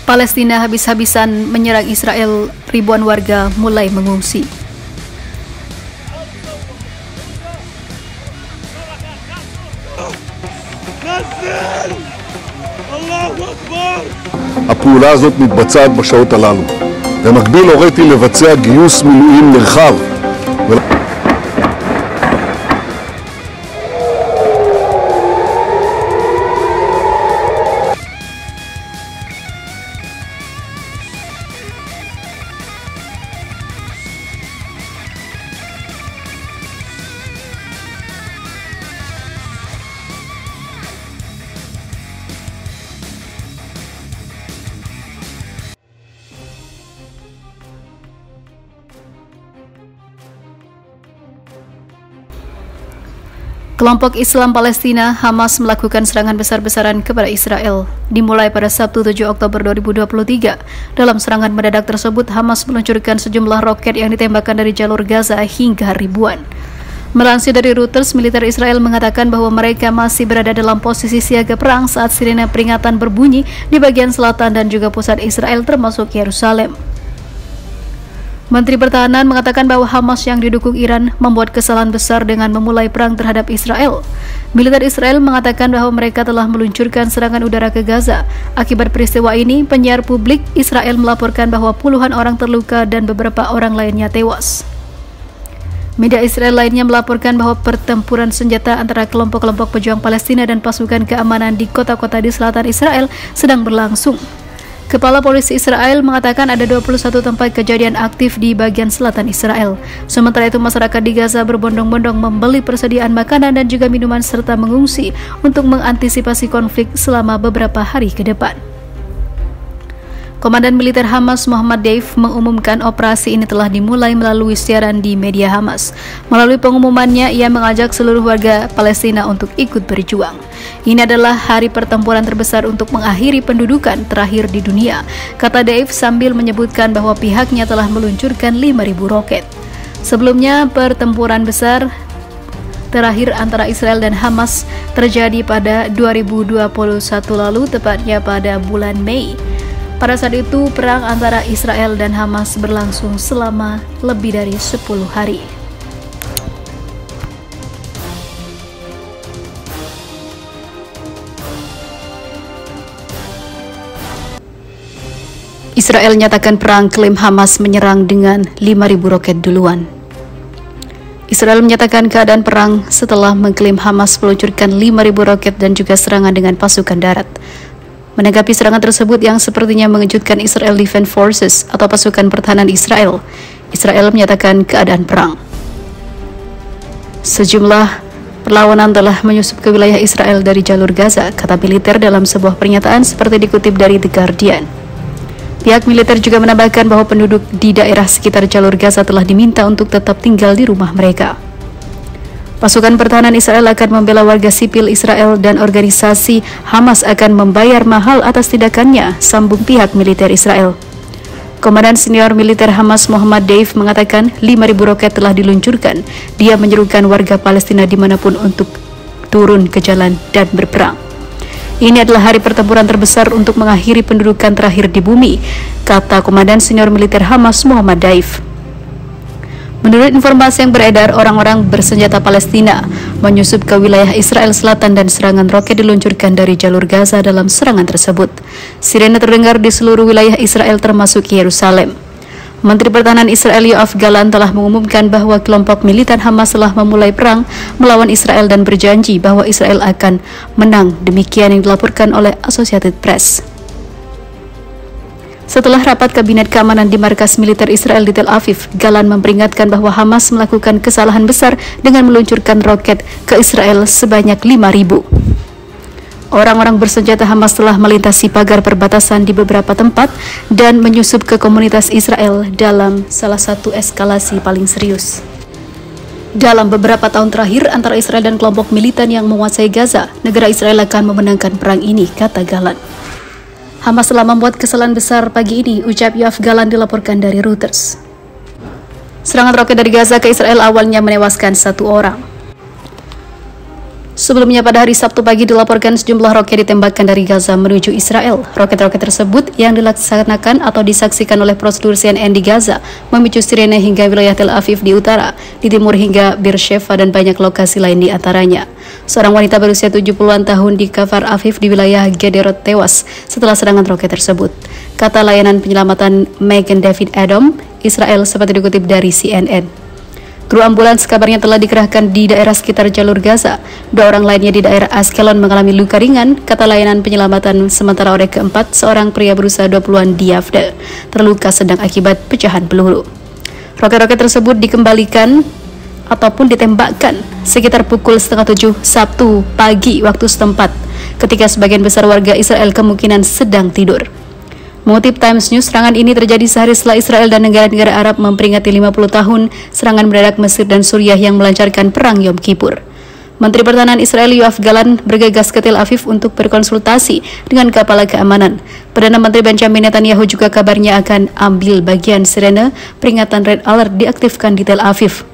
Palestina habis-habisan menyerang Israel, ribuan warga mulai mengungsi. הפעולה הזאת מתבצעת בשעות הללו. במקביל הוריתי לבצע גיוס מילואים נרחב. Kelompok Islam Palestina Hamas melakukan serangan besar-besaran kepada Israel dimulai pada Sabtu 7 Oktober 2023. Dalam serangan mendadak tersebut, Hamas meluncurkan sejumlah roket yang ditembakkan dari jalur Gaza hingga ribuan. Melansir dari Reuters, militer Israel mengatakan bahwa mereka masih berada dalam posisi siaga perang saat sirene peringatan berbunyi di bagian selatan dan juga pusat Israel termasuk Yerusalem. Menteri Pertahanan mengatakan bahwa Hamas yang didukung Iran membuat kesalahan besar dengan memulai perang terhadap Israel. Militer Israel mengatakan bahwa mereka telah meluncurkan serangan udara ke Gaza. Akibat peristiwa ini, penyiar publik Israel melaporkan bahwa puluhan orang terluka dan beberapa orang lainnya tewas. Media Israel lainnya melaporkan bahwa pertempuran senjata antara kelompok-kelompok pejuang Palestina dan pasukan keamanan di kota-kota di selatan Israel sedang berlangsung. Kepala Polisi Israel mengatakan ada 21 tempat kejadian aktif di bagian selatan Israel. Sementara itu, masyarakat di Gaza berbondong-bondong membeli persediaan makanan dan juga minuman serta mengungsi untuk mengantisipasi konflik selama beberapa hari ke depan. Komandan militer Hamas Muhammad Deif mengumumkan operasi ini telah dimulai melalui siaran di media Hamas. Melalui pengumumannya, ia mengajak seluruh warga Palestina untuk ikut berjuang. Ini adalah hari pertempuran terbesar untuk mengakhiri pendudukan terakhir di dunia, kata Deif sambil menyebutkan bahwa pihaknya telah meluncurkan 5.000 roket. Sebelumnya, pertempuran besar terakhir antara Israel dan Hamas terjadi pada 2021 lalu, tepatnya pada bulan Mei. Pada saat itu, perang antara Israel dan Hamas berlangsung selama lebih dari 10 hari. Israel nyatakan perang, klaim Hamas menyerang dengan 5.000 roket duluan. Israel menyatakan keadaan perang setelah mengklaim Hamas meluncurkan 5.000 roket dan juga serangan dengan pasukan darat. Menanggapi serangan tersebut yang sepertinya mengejutkan Israel Defense Forces atau pasukan pertahanan Israel, Israel menyatakan keadaan perang. Sejumlah perlawanan telah menyusup ke wilayah Israel dari jalur Gaza, kata militer dalam sebuah pernyataan seperti dikutip dari The Guardian. Pihak militer juga menambahkan bahwa penduduk di daerah sekitar jalur Gaza telah diminta untuk tetap tinggal di rumah mereka. Pasukan pertahanan Israel akan membela warga sipil Israel dan organisasi Hamas akan membayar mahal atas tindakannya, sambung pihak militer Israel. Komandan senior militer Hamas Muhammad Deif mengatakan 5.000 roket telah diluncurkan. Dia menyerukan warga Palestina dimanapun untuk turun ke jalan dan berperang. Ini adalah hari pertempuran terbesar untuk mengakhiri pendudukan terakhir di bumi, kata Komandan senior militer Hamas Muhammad Deif. Menurut informasi yang beredar, orang-orang bersenjata Palestina menyusup ke wilayah Israel Selatan dan serangan roket diluncurkan dari jalur Gaza dalam serangan tersebut. Sirene terdengar di seluruh wilayah Israel termasuk Yerusalem. Menteri Pertahanan Israel Yoav Gallant telah mengumumkan bahwa kelompok militan Hamas telah memulai perang melawan Israel dan berjanji bahwa Israel akan menang. Demikian yang dilaporkan oleh Associated Press. Setelah rapat kabinet keamanan di markas militer Israel di Tel Aviv, Gallant memperingatkan bahwa Hamas melakukan kesalahan besar dengan meluncurkan roket ke Israel sebanyak 5.000. Orang-orang bersenjata Hamas telah melintasi pagar perbatasan di beberapa tempat dan menyusup ke komunitas Israel dalam salah satu eskalasi paling serius. Dalam beberapa tahun terakhir antara Israel dan kelompok militan yang menguasai Gaza, negara Israel akan memenangkan perang ini, kata Gallant. Hamas telah membuat kesalahan besar pagi ini, ucap Yoav Gallant dilaporkan dari Reuters. Serangan roket dari Gaza ke Israel awalnya menewaskan 1 orang. Sebelumnya pada hari Sabtu pagi dilaporkan sejumlah roket ditembakkan dari Gaza menuju Israel. Roket-roket tersebut yang dilaksanakan atau disaksikan oleh prosedur CNN di Gaza memicu sirene hingga wilayah Tel Aviv di utara, di timur hingga Beersheba dan banyak lokasi lain di antaranya. Seorang wanita berusia 70-an tahun di Kafar Aviv di wilayah Gederot tewas setelah serangan roket tersebut. Kata layanan penyelamatan Magen David Adom, Israel seperti dikutip dari CNN. Kru ambulans kabarnya telah dikerahkan di daerah sekitar jalur Gaza. 2 orang lainnya di daerah Askelon mengalami luka ringan, kata layanan penyelamatan. Sementara orang keempat, seorang pria berusia 20-an di Yafda, terluka sedang akibat pecahan peluru. Roket-roket tersebut dikembalikan ataupun ditembakkan sekitar pukul 6:30 Sabtu pagi waktu setempat, ketika sebagian besar warga Israel kemungkinan sedang tidur. Mengutip Times News, serangan ini terjadi sehari setelah Israel dan negara-negara Arab memperingati 50 tahun serangan mendadak Mesir dan Suriah yang melancarkan perang Yom Kippur. Menteri Pertahanan Israel Yoav Gallant bergegas ke Tel Aviv untuk berkonsultasi dengan kepala keamanan. Perdana Menteri Benjamin Netanyahu juga kabarnya akan ambil bagian sirene peringatan Red Alert diaktifkan di Tel Aviv,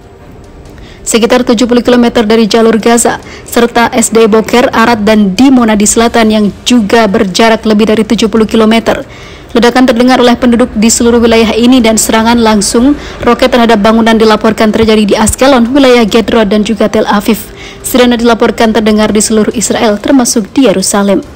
sekitar 70 km dari jalur Gaza, serta SD Boker, Arad, dan Dimona di selatan yang juga berjarak lebih dari 70 km. Ledakan terdengar oleh penduduk di seluruh wilayah ini dan serangan langsung roket terhadap bangunan dilaporkan terjadi di Askelon, wilayah Gedrod, dan juga Tel Aviv. Sirene dilaporkan terdengar di seluruh Israel, termasuk di Yerusalem.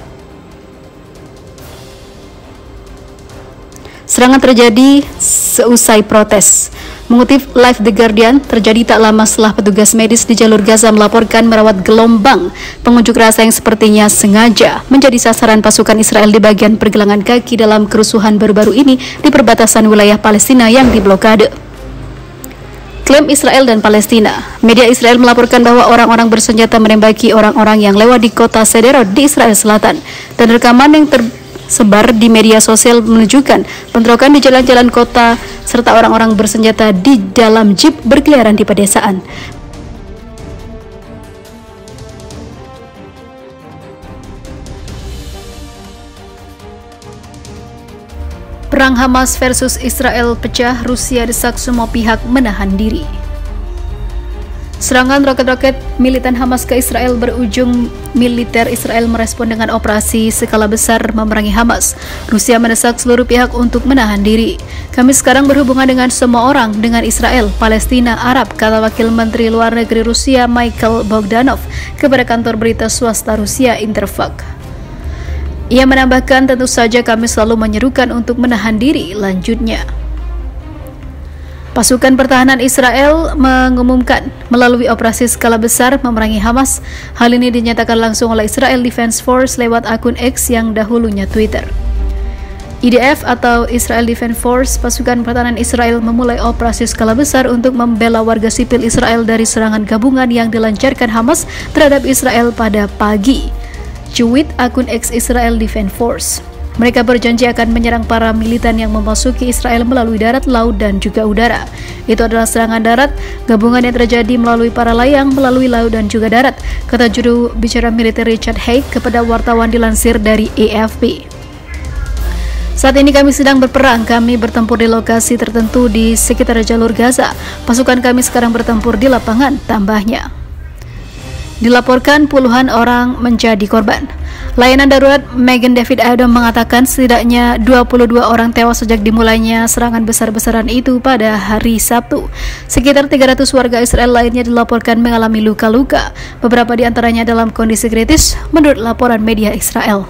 Serangan terjadi seusai protes. Mengutip Live The Guardian, terjadi tak lama setelah petugas medis di jalur Gaza melaporkan merawat gelombang pengunjuk rasa yang sepertinya sengaja menjadi sasaran pasukan Israel di bagian pergelangan kaki dalam kerusuhan baru-baru ini di perbatasan wilayah Palestina yang diblokade. Klaim Israel dan Palestina. Media Israel melaporkan bahwa orang-orang bersenjata menembaki orang-orang yang lewat di kota Sderot di Israel Selatan, dan rekaman yang tersebar di media sosial menunjukkan bentrokan di jalan-jalan kota serta orang-orang bersenjata di dalam jeep berkeliaran di pedesaan. Perang Hamas versus Israel pecah, Rusia desak semua pihak menahan diri. Serangan roket-roket militan Hamas ke Israel berujung militer Israel merespon dengan operasi skala besar memerangi Hamas. Rusia mendesak seluruh pihak untuk menahan diri. Kami sekarang berhubungan dengan semua orang, dengan Israel, Palestina, Arab, kata Wakil Menteri Luar Negeri Rusia Michael Bogdanov kepada kantor berita swasta Rusia Interfax. Ia menambahkan, tentu saja kami selalu menyerukan untuk menahan diri, lanjutnya. Pasukan pertahanan Israel mengumumkan melalui operasi skala besar memerangi Hamas. Hal ini dinyatakan langsung oleh Israel Defense Force lewat akun X yang dahulunya Twitter. IDF atau Israel Defense Force, pasukan pertahanan Israel, memulai operasi skala besar untuk membela warga sipil Israel dari serangan gabungan yang dilancarkan Hamas terhadap Israel pada pagi. Cuit akun X Israel Defense Force. Mereka berjanji akan menyerang para militan yang memasuki Israel melalui darat, laut, dan juga udara. Itu adalah serangan darat, gabungan yang terjadi melalui para layang, melalui laut, dan juga darat, kata juru bicara militer Richard Haig kepada wartawan dilansir dari AFP. Saat ini kami sedang berperang, kami bertempur di lokasi tertentu di sekitar jalur Gaza. Pasukan kami sekarang bertempur di lapangan, tambahnya. Dilaporkan puluhan orang menjadi korban. Layanan darurat Magen David Adom mengatakan setidaknya 22 orang tewas sejak dimulainya serangan besar-besaran itu pada hari Sabtu. Sekitar 300 warga Israel lainnya dilaporkan mengalami luka-luka, beberapa di antaranya dalam kondisi kritis menurut laporan media Israel.